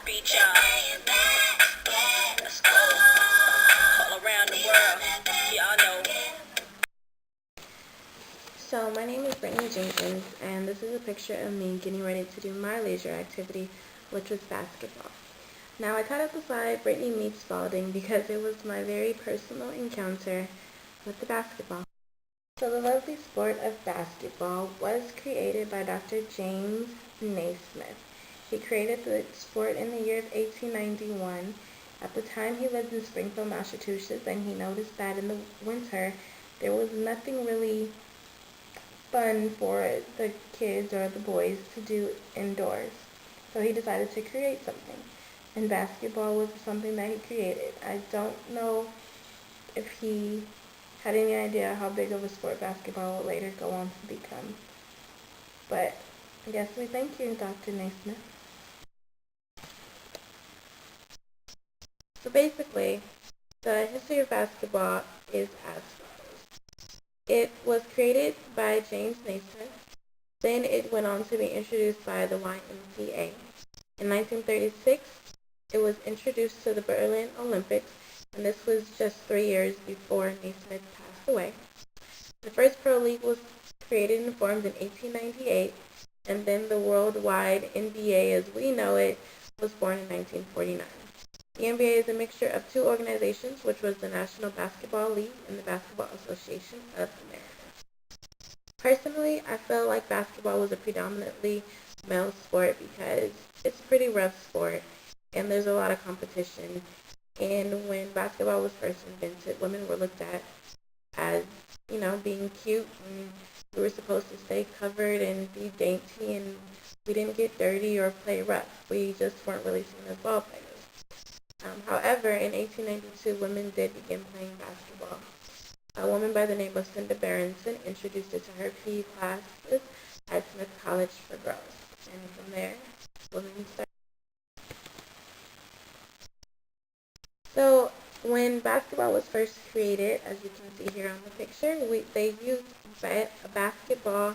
beat y'all. Let's go. All around the world. Y'all know. So my name is Brittany Jenkins, and this is a picture of me getting ready to do my leisure activity, which was basketball. Now I titled the slide Brittany Meets Spalding because it was my very personal encounter with the basketball. So the lovely sport of basketball was created by Dr. James Naismith. He created the sport in the year of 1891. At the time he lived in Springfield, Massachusetts, and he noticed that in the winter there was nothing really fun for the kids or the boys to do indoors. So he decided to create something. And basketball was something that he created. I don't know if he had any idea how big of a sport basketball would later go on to become. But I guess we thank you, Dr. Naismith. So basically, the history of basketball is as follows. It was created by James Naismith. Then it went on to be introduced by the YMCA. In 1936, it was introduced to the Berlin Olympics, and this was just 3 years before Naismith passed away. The first pro league was created and formed in 1898, and then the worldwide NBA as we know it was born in 1949. The NBA is a mixture of two organizations, which was the National Basketball League and the Basketball Association of America. Personally, I feel like basketball was a predominantly male sport because it's a pretty rough sport and there's a lot of competition. And when basketball was first invented, women were looked at as, being cute, and we were supposed to stay covered and be dainty, and we didn't get dirty or play rough. We just weren't really seen as ball players. However, in 1892, women did begin playing basketball. A woman by the name of Cinda Berenson introduced it to her PE classes at Smith College for Girls. And from there, women started. So when basketball was first created, as you can see here on the picture, they used a basketball,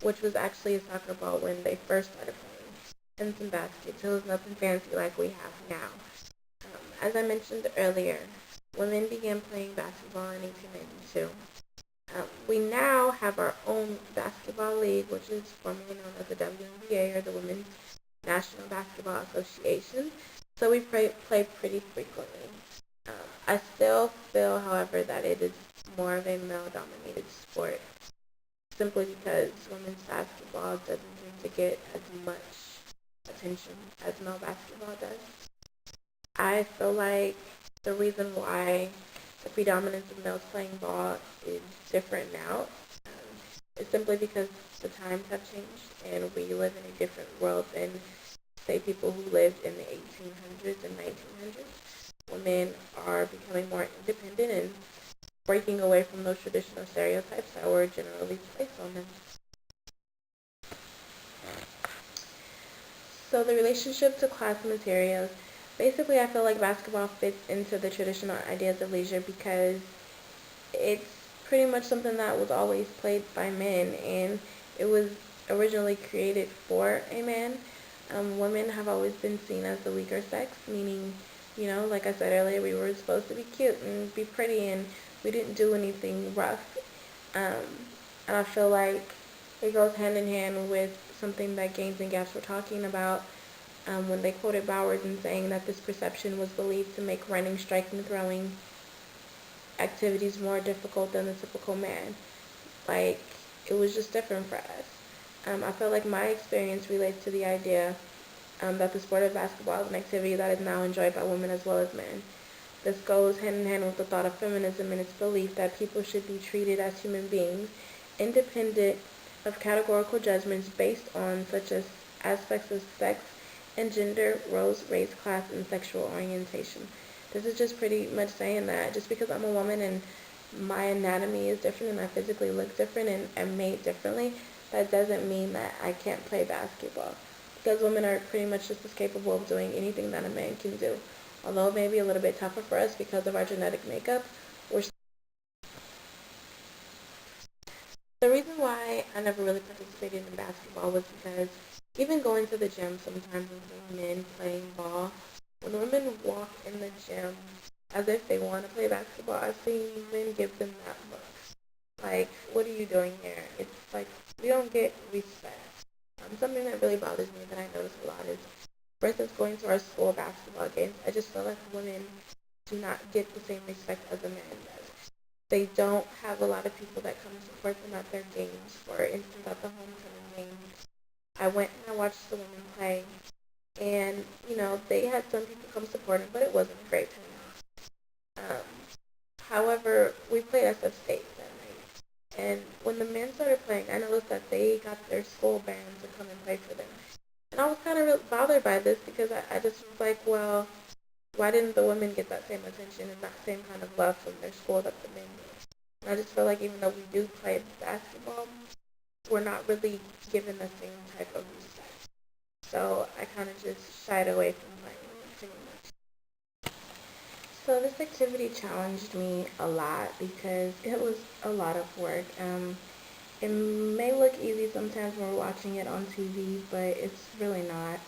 which was actually a soccer ball when they first started playing, and some baskets. It was nothing fancy like we have now. As I mentioned earlier, women began playing basketball in 1892. We now have our own basketball league, which is formerly known as the WNBA, or the Women's National Basketball Association. So we play pretty frequently. I still feel, however, that it is more of a male-dominated sport, simply because women's basketball doesn't seem to get as much attention as male basketball does. I feel like the reason why the predominance of males playing ball is different now is simply because the times have changed and we live in a different world than, say, people who lived in the 1800s and 1900s. Women are becoming more independent and breaking away from those traditional stereotypes that were generally placed on them. So the relationship to class materials. Basically, I feel like basketball fits into the traditional ideas of leisure because it's pretty much something that was always played by men, and it was originally created for a man. Women have always been seen as the weaker sex, meaning, like I said earlier, we were supposed to be cute and be pretty, and we didn't do anything rough. And I feel like it goes hand in hand with something that Gaines and Gaps were talking about when they quoted Bowers in saying that this perception was believed to make running, striking, throwing activities more difficult than the typical man. Like, it was just different for us. I feel like my experience relates to the idea that the sport of basketball is an activity that is now enjoyed by women as well as men. This goes hand in hand with the thought of feminism and its belief that people should be treated as human beings, independent of categorical judgments based on such as aspects of sex and gender, roles, race, class, and sexual orientation. This is just pretty much saying that just because I'm a woman and my anatomy is different and I physically look different and am made differently, that doesn't mean that I can't play basketball. Because women are pretty much just as capable of doing anything that a man can do. Although it may be a little bit tougher for us because of our genetic makeup, the reason why I never really participated in basketball was because even going to the gym sometimes when there are men playing ball, when women walk in the gym as if they want to play basketball, I've seen men give them that look. Like, what are you doing here? It's like, we don't get respect. Something that really bothers me that I notice a lot is, for instance, going to our school basketball games, I just feel like women do not get the same respect as a man does. They don't have a lot of people that come and support them at their games. For instance, at the homecoming games, I went and I watched the women play, and they had some people come support them, but it wasn't a great turnout. However, we played at Sub State that night, and when the men started playing, I noticed that they got their school band to come and play for them. And I was kind of bothered by this because I just was like, well, why didn't the women get that same attention and that same kind of love from their school that the men did? And I just feel like even though we do play basketball, we're not really given the same type of respect. So I kind of just shied away from playing too much. So this activity challenged me a lot because it was a lot of work. It may look easy sometimes when we're watching it on TV, but it's really not.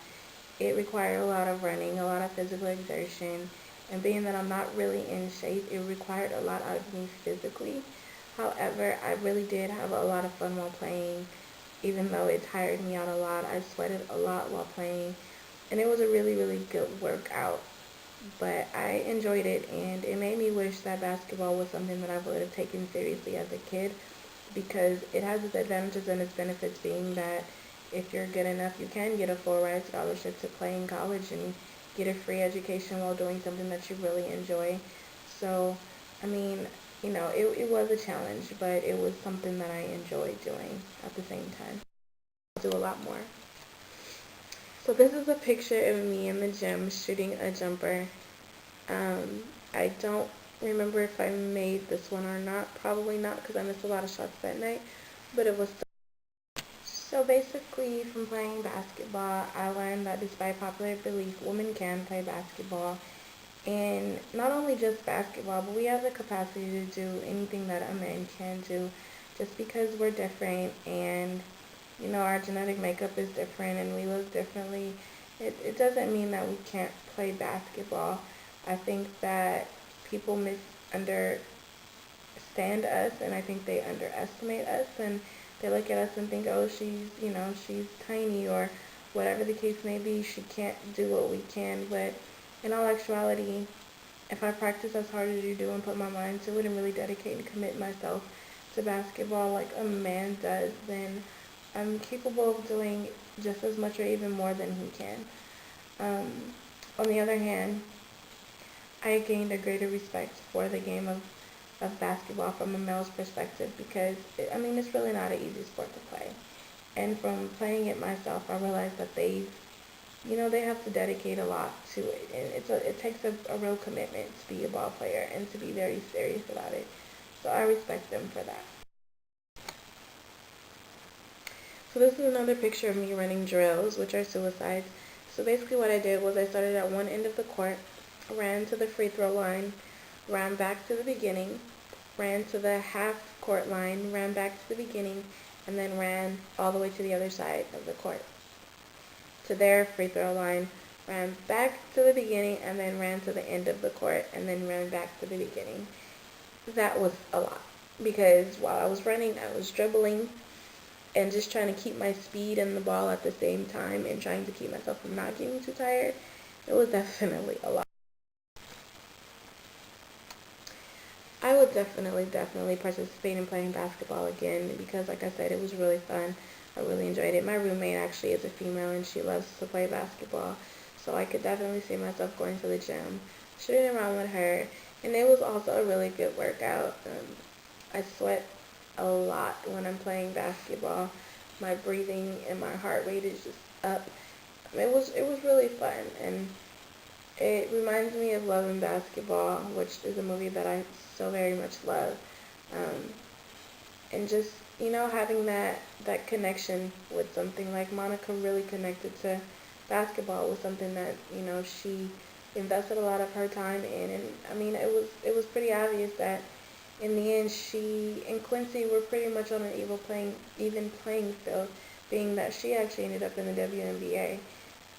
It required a lot of running, a lot of physical exertion, and being that I'm not really in shape, it required a lot out of me physically. However, I really did have a lot of fun while playing, even though it tired me out a lot. I sweated a lot while playing, and it was a really, really good workout. But I enjoyed it, and it made me wish that basketball was something that I would have taken seriously as a kid, because it has its advantages and its benefits, being that if you're good enough, you can get a full ride scholarship to play in college and get a free education while doing something that you really enjoy. So, I mean, it was a challenge, but it was something that I enjoyed doing at the same time. I'll do a lot more. So this is a picture of me in the gym shooting a jumper. I don't remember if I made this one or not. Probably not, because I missed a lot of shots that night, but it was. So basically, from playing basketball, I learned that despite popular belief, women can play basketball. And not only just basketball, but we have the capacity to do anything that a man can do, just because we're different and our genetic makeup is different and we look differently. It doesn't mean that we can't play basketball. I think that people misunderstand us, and I think they underestimate us, and they look at us and think, oh, she's tiny, or whatever the case may be, she can't do what we can. But in all actuality, if I practice as hard as you do and put my mind to it and really dedicate and commit myself to basketball like a man does, then I'm capable of doing just as much or even more than he can. Um, on the other hand, I gained a greater respect for the game of basketball from a male's perspective, because, it's really not an easy sport to play. And from playing it myself, I realized that they have to dedicate a lot to it. And it takes a real commitment to be a ball player and to be very serious about it. So I respect them for that. So this is another picture of me running drills, which are suicides. So basically what I did was I started at one end of the court, ran to the free throw line, ran back to the beginning, ran to the half court line, ran back to the beginning, and then ran all the way to the other side of the court, to their free throw line, ran back to the beginning, and then ran to the end of the court, and then ran back to the beginning. That was a lot, because while I was running, I was dribbling and just trying to keep my speed and the ball at the same time and trying to keep myself from not getting too tired. It was definitely a lot. I would definitely participate in playing basketball again, because, like I said, it was really fun. I really enjoyed it. My roommate actually is a female and she loves to play basketball, so I could definitely see myself going to the gym, shooting around with her, and it was also a really good workout. I sweat a lot when I'm playing basketball. My breathing and my heart rate is just up. It was really fun, and it reminds me of Love and Basketball, which is a movie that I so very much love. Um, and just having that connection with something like Monica really connected to basketball was something that she invested a lot of her time in. And it was pretty obvious that in the end she and Quincy were pretty much on an even playing field, being that she actually ended up in the WNBA,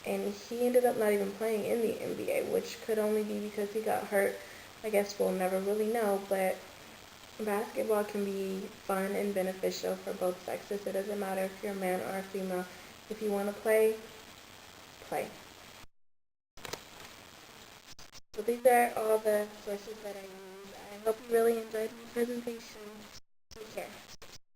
and he ended up not even playing in the NBA, which could only be because he got hurt. I guess we'll never really know, but basketball can be fun and beneficial for both sexes. It doesn't matter if you're a man or a female. If you want to play, play. So these are all the sources that I use. I hope you really enjoyed my presentation. Take care.